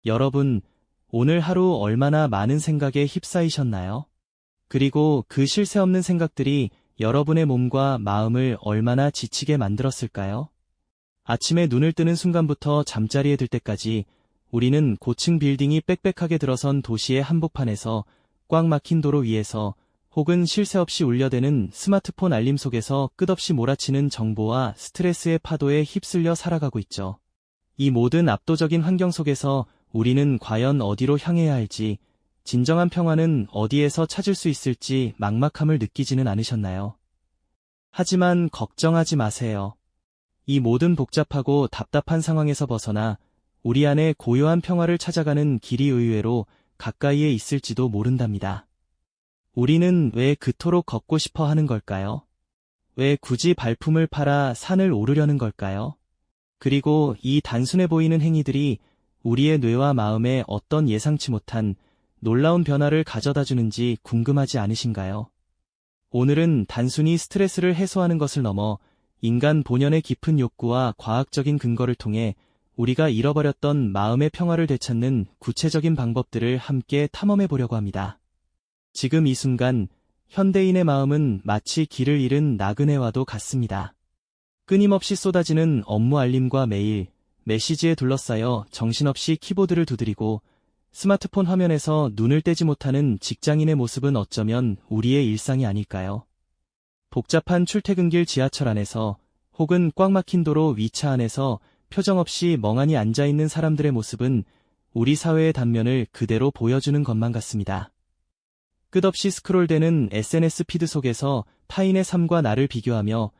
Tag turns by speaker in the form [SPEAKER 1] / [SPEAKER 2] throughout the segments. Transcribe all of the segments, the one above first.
[SPEAKER 1] 여러분, 오늘 하루 얼마나 많은 생각에 휩싸이셨나요? 그리고 그 쉴 새 없는 생각들이 여러분의 몸과 마음을 얼마나 지치게 만들었을까요? 아침에 눈을 뜨는 순간부터 잠자리에 들 때까지 우리는 고층 빌딩이 빽빽하게 들어선 도시의 한복판에서, 꽉 막힌 도로 위에서, 혹은 쉴 새 없이 울려대는 스마트폰 알림 속에서 끝없이 몰아치는 정보와 스트레스의 파도에 휩쓸려 살아가고 있죠. 이 모든 압도적인 환경 속에서 우리는 과연 어디로 향해야 할지, 진정한 평화는 어디에서 찾을 수 있을지 막막함을 느끼지는 않으셨나요? 하지만 걱정하지 마세요. 이 모든 복잡하고 답답한 상황에서 벗어나 우리 안에 고요한 평화를 찾아가는 길이 의외로 가까이에 있을지도 모른답니다. 우리는 왜 그토록 걷고 싶어 하는 걸까요? 왜 굳이 발품을 팔아 산을 오르려는 걸까요? 그리고 이 단순해 보이는 행위들이 우리의 뇌와 마음에 어떤 예상치 못한 놀라운 변화를 가져다 주는지 궁금하지 않으신가요? 오늘은 단순히 스트레스를 해소하는 것을 넘어 인간 본연의 깊은 욕구와 과학적인 근거를 통해 우리가 잃어버렸던 마음의 평화를 되찾는 구체적인 방법들을 함께 탐험해 보려고 합니다. 지금 이 순간, 현대인의 마음은 마치 길을 잃은 나그네와도 같습니다. 끊임없이 쏟아지는 업무 알림과 메일, 메시지에 둘러싸여 정신없이 키보드를 두드리고 스마트폰 화면에서 눈을 떼지 못하는 직장인의 모습은 어쩌면 우리의 일상이 아닐까요? 복잡한 출퇴근길 지하철 안에서 혹은 꽉 막힌 도로 위차 안에서 표정 없이 멍하니 앉아있는 사람들의 모습은 우리 사회의 단면을 그대로 보여주는 것만 같습니다. 끝없이 스크롤되는 SNS 피드 속에서 타인의 삶과 나를 비교하며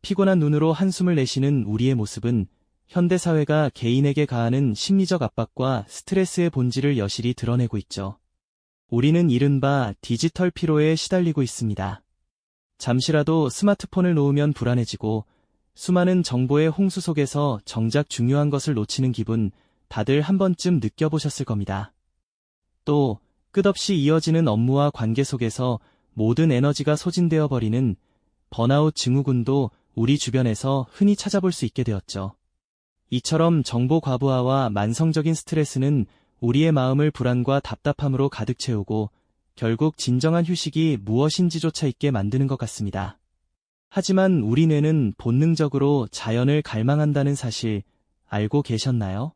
[SPEAKER 1] 피곤한 눈으로 한숨을 내쉬는 우리의 모습은 현대사회가 개인에게 가하는 심리적 압박과 스트레스의 본질을 여실히 드러내고 있죠. 우리는 이른바 디지털 피로에 시달리고 있습니다. 잠시라도 스마트폰을 놓으면 불안해지고 수많은 정보의 홍수 속에서 정작 중요한 것을 놓치는 기분, 다들 한 번쯤 느껴보셨을 겁니다. 또 끝없이 이어지는 업무와 관계 속에서 모든 에너지가 소진되어 버리는 번아웃 증후군도 우리 주변에서 흔히 찾아볼 수 있게 되었죠. 이처럼 정보 과부하와 만성적인 스트레스는 우리의 마음을 불안과 답답함으로 가득 채우고 결국 진정한 휴식이 무엇인지조차 잊게 만드는 것 같습니다. 하지만 우리 뇌는 본능적으로 자연을 갈망한다는 사실 알고 계셨나요?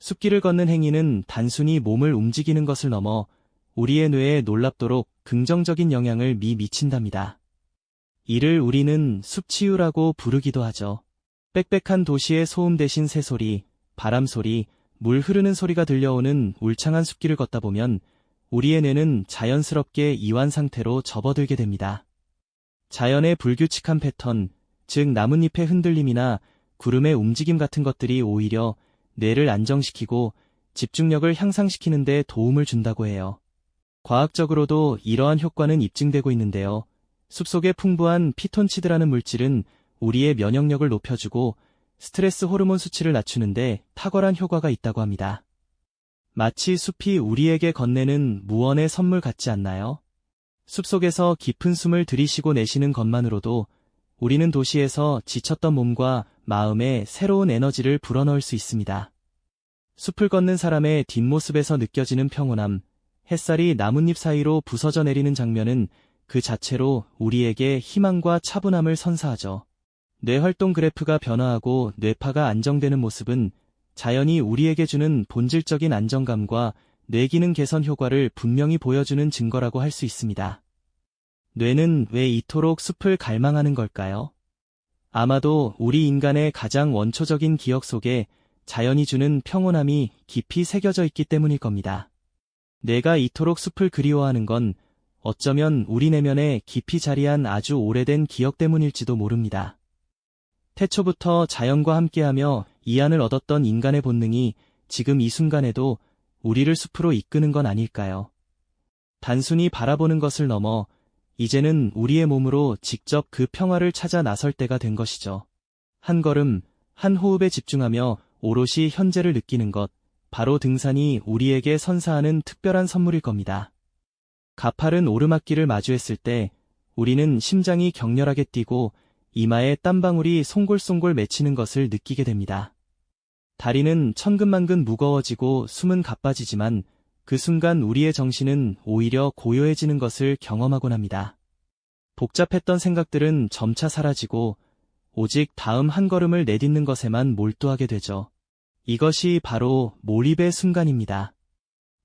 [SPEAKER 1] 숲길을 걷는 행위는 단순히 몸을 움직이는 것을 넘어 우리의 뇌에 놀랍도록 긍정적인 영향을 미친답니다. 이를 우리는 숲치유라고 부르기도 하죠. 빽빽한 도시의 소음 대신 새소리, 바람소리, 물 흐르는 소리가 들려오는 울창한 숲길을 걷다 보면 우리의 뇌는 자연스럽게 이완 상태로 접어들게 됩니다. 자연의 불규칙한 패턴, 즉 나뭇잎의 흔들림이나 구름의 움직임 같은 것들이 오히려 뇌를 안정시키고 집중력을 향상시키는 데 도움을 준다고 해요. 과학적으로도 이러한 효과는 입증되고 있는데요. 숲속의 풍부한 피톤치드라는 물질은 우리의 면역력을 높여주고 스트레스 호르몬 수치를 낮추는데 탁월한 효과가 있다고 합니다. 마치 숲이 우리에게 건네는 무언의 선물 같지 않나요? 숲속에서 깊은 숨을 들이쉬고 내쉬는 것만으로도 우리는 도시에서 지쳤던 몸과 마음에 새로운 에너지를 불어넣을 수 있습니다. 숲을 걷는 사람의 뒷모습에서 느껴지는 평온함, 햇살이 나뭇잎 사이로 부서져 내리는 장면은 그 자체로 우리에게 희망과 차분함을 선사하죠. 뇌활동 그래프가 변화하고 뇌파가 안정되는 모습은 자연이 우리에게 주는 본질적인 안정감과 뇌기능 개선 효과를 분명히 보여주는 증거라고 할 수 있습니다. 뇌는 왜 이토록 숲을 갈망하는 걸까요? 아마도 우리 인간의 가장 원초적인 기억 속에 자연이 주는 평온함이 깊이 새겨져 있기 때문일 겁니다. 뇌가 이토록 숲을 그리워하는 건 어쩌면 우리 내면에 깊이 자리한 아주 오래된 기억 때문일지도 모릅니다. 태초부터 자연과 함께하며 이안을 얻었던 인간의 본능이 지금 이 순간에도 우리를 숲으로 이끄는 건 아닐까요? 단순히 바라보는 것을 넘어 이제는 우리의 몸으로 직접 그 평화를 찾아 나설 때가 된 것이죠. 한 걸음, 한 호흡에 집중하며 오롯이 현재를 느끼는 것, 바로 등산이 우리에게 선사하는 특별한 선물일 겁니다. 가파른 오르막길을 마주했을 때 우리는 심장이 격렬하게 뛰고 이마에 땀방울이 송골송골 맺히는 것을 느끼게 됩니다. 다리는 천근만근 무거워지고 숨은 가빠지지만 그 순간 우리의 정신은 오히려 고요해지는 것을 경험하곤 합니다. 복잡했던 생각들은 점차 사라지고 오직 다음 한 걸음을 내딛는 것에만 몰두하게 되죠. 이것이 바로 몰입의 순간입니다.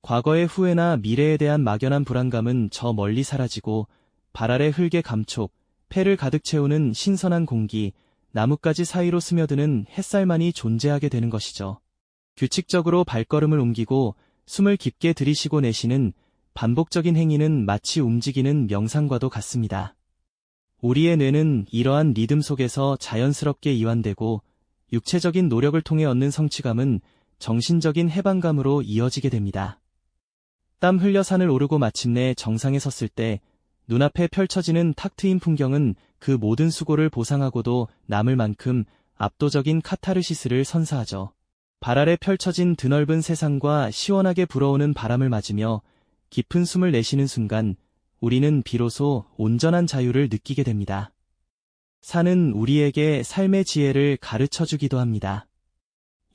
[SPEAKER 1] 과거의 후회나 미래에 대한 막연한 불안감은 저 멀리 사라지고 발 아래 흙의 감촉, 폐를 가득 채우는 신선한 공기, 나뭇가지 사이로 스며드는 햇살만이 존재하게 되는 것이죠. 규칙적으로 발걸음을 옮기고 숨을 깊게 들이쉬고 내쉬는 반복적인 행위는 마치 움직이는 명상과도 같습니다. 우리의 뇌는 이러한 리듬 속에서 자연스럽게 이완되고 육체적인 노력을 통해 얻는 성취감은 정신적인 해방감으로 이어지게 됩니다. 땀 흘려 산을 오르고 마침내 정상에 섰을 때 눈앞에 펼쳐지는 탁 트인 풍경은 그 모든 수고를 보상하고도 남을 만큼 압도적인 카타르시스를 선사하죠. 발 아래 펼쳐진 드넓은 세상과 시원하게 불어오는 바람을 맞으며 깊은 숨을 내쉬는 순간 우리는 비로소 온전한 자유를 느끼게 됩니다. 산은 우리에게 삶의 지혜를 가르쳐주기도 합니다.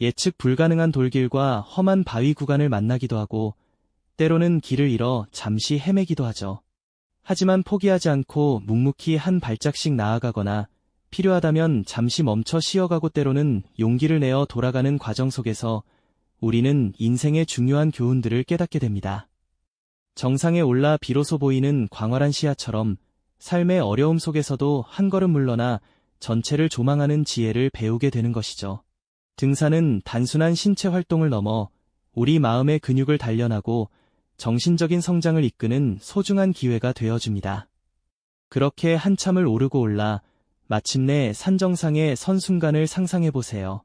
[SPEAKER 1] 예측 불가능한 돌길과 험한 바위 구간을 만나기도 하고 때로는 길을 잃어 잠시 헤매기도 하죠. 하지만 포기하지 않고 묵묵히 한 발짝씩 나아가거나 필요하다면 잠시 멈춰 쉬어가고 때로는 용기를 내어 돌아가는 과정 속에서 우리는 인생의 중요한 교훈들을 깨닫게 됩니다. 정상에 올라 비로소 보이는 광활한 시야처럼 삶의 어려움 속에서도 한 걸음 물러나 전체를 조망하는 지혜를 배우게 되는 것이죠. 등산은 단순한 신체 활동을 넘어 우리 마음의 근육을 단련하고 정신적인 성장을 이끄는 소중한 기회가 되어줍니다. 그렇게 한참을 오르고 올라 마침내 산 정상에 선 순간을 상상해보세요.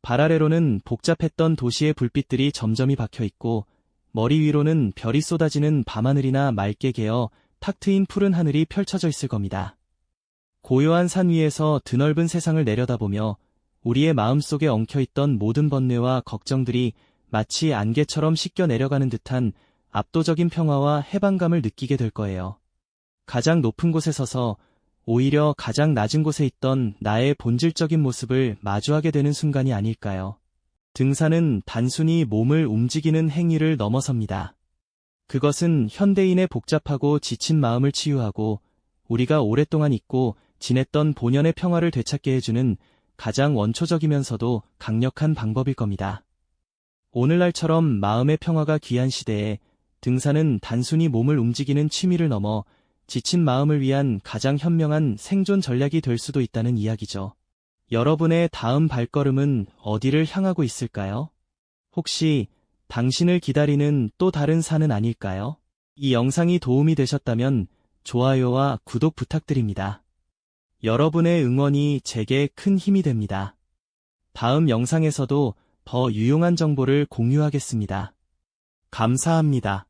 [SPEAKER 1] 발 아래로는 복잡했던 도시의 불빛들이 점점이 박혀있고 머리 위로는 별이 쏟아지는 밤하늘이나 맑게 개어 탁 트인 푸른 하늘이 펼쳐져 있을 겁니다. 고요한 산 위에서 드넓은 세상을 내려다보며 우리의 마음속에 엉켜있던 모든 번뇌와 걱정들이 마치 안개처럼 씻겨 내려가는 듯한 압도적인 평화와 해방감을 느끼게 될 거예요. 가장 높은 곳에 서서 오히려 가장 낮은 곳에 있던 나의 본질적인 모습을 마주하게 되는 순간이 아닐까요? 등산은 단순히 몸을 움직이는 행위를 넘어섭니다. 그것은 현대인의 복잡하고 지친 마음을 치유하고 우리가 오랫동안 잊고 지냈던 본연의 평화를 되찾게 해주는 가장 원초적이면서도 강력한 방법일 겁니다. 오늘날처럼 마음의 평화가 귀한 시대에 등산은 단순히 몸을 움직이는 취미를 넘어 지친 마음을 위한 가장 현명한 생존 전략이 될 수도 있다는 이야기죠. 여러분의 다음 발걸음은 어디를 향하고 있을까요? 혹시 당신을 기다리는 또 다른 산은 아닐까요? 이 영상이 도움이 되셨다면 좋아요와 구독 부탁드립니다. 여러분의 응원이 제게 큰 힘이 됩니다. 다음 영상에서도 더 유용한 정보를 공유하겠습니다. 감사합니다.